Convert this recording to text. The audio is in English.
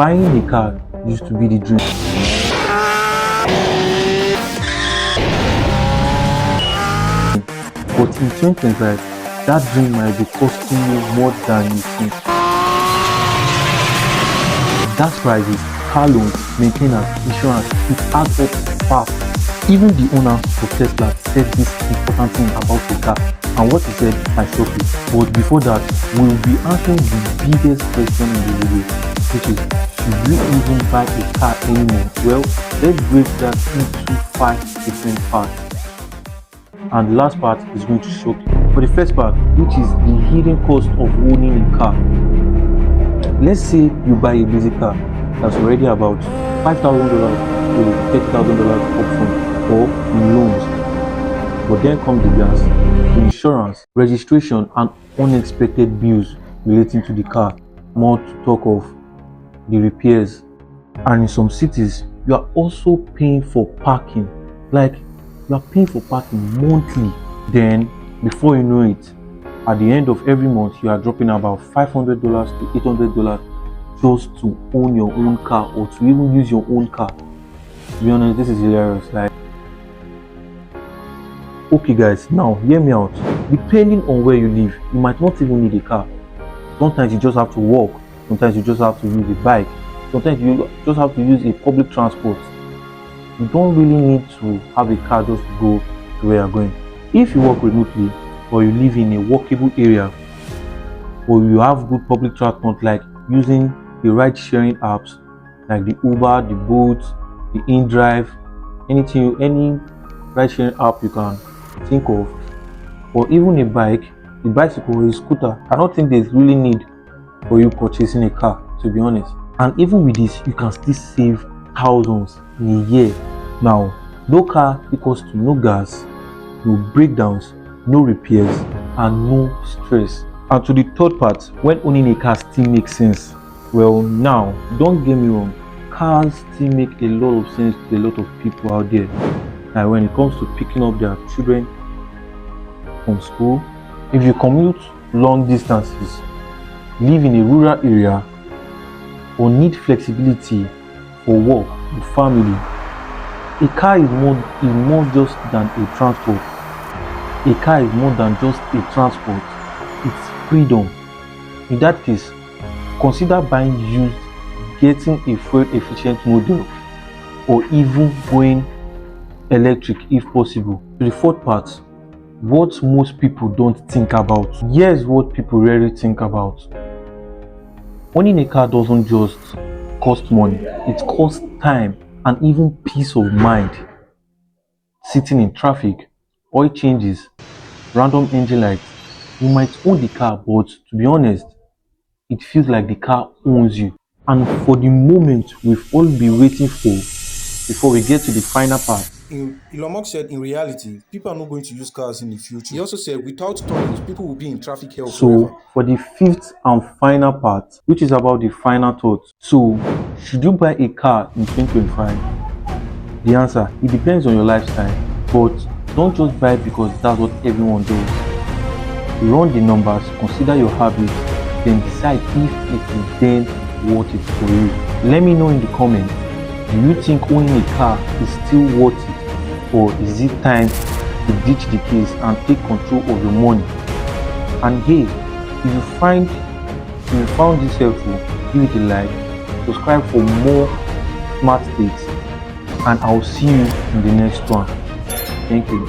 Buying a car used to be the dream. But in 2025, that dream might be costing you more than you think. Gas prices, car loans, maintenance, insurance, it adds up fast. Even the owner of Tesla said this important thing about the car, and what he said I shocked me. But before that, we'll be answering the biggest question in the video, which is, should you even buy a car anymore? Well, let's break that into 5 different parts. And the last part is going to shock you. For the first part, which is the hidden cost of owning a car. Let's say you buy a basic car that's already about $5,000 to $30,000 upfront or in loans. But then comes the gas, the insurance, registration, and unexpected bills relating to the car. More to talk of the repairs. And in some cities, you are also paying for parking. Like, you are paying for parking monthly. Then, before you know it, at the end of every month, you are dropping about $500 to $800 just to own your own car or to even use your own car. To be honest, this is hilarious. Like, okay guys, now hear me out. Depending on where you live, you might not even need a car. Sometimes you just have to walk. Sometimes you just have to use a bike. Sometimes you just have to use a public transport. You don't really need to have a car just to go to where you're going. If you work remotely, or you live in a walkable area, or you have good public transport like using the ride sharing apps like the Uber, the Bolt, the InDrive, any ride sharing app you can think of, or even a bike, a bicycle or a scooter, I don't think there's really need for you purchasing a car, to be honest. And even with this, you can still save thousands in a year. Now, no car equals to no gas, no breakdowns, no repairs, and no stress. And to the third part, when owning a car still makes sense. Well, now, don't get me wrong, cars still make a lot of sense to a lot of people out there. Like when it comes to picking up their children from school, if you commute long distances, live in a rural area, or need flexibility for work or family, a car is more just than a transport. A car is more than just a transport. It's freedom. In that case, consider buying used, getting a fuel-efficient model, or even going electric if possible. To the fourth part, what most people don't think about. Here's what people rarely think about. Owning a car doesn't just cost money, it costs time and even peace of mind. Sitting in traffic, oil changes, random engine lights. You might own the car, but to be honest, it feels like the car owns you. And for the moment we've all been waiting for, before we get to the final part. Elon Musk said in reality, people are not going to use cars in the future. He also said without tunnels, people will be in traffic hell forever. So for the fifth and final part, which is about the final thought. So should you buy a car in 2025? The answer, it depends on your lifestyle, but don't just buy it because that's what everyone does. Run the numbers, consider your habits, then decide if it is then worth it for you. Let me know in the comments, do you think owning a car is still worth it, or is it time to ditch the case and take control of your money? And hey, if you found this helpful, give it a like, subscribe for more smart takes, and I'll see you in the next one. Thank you.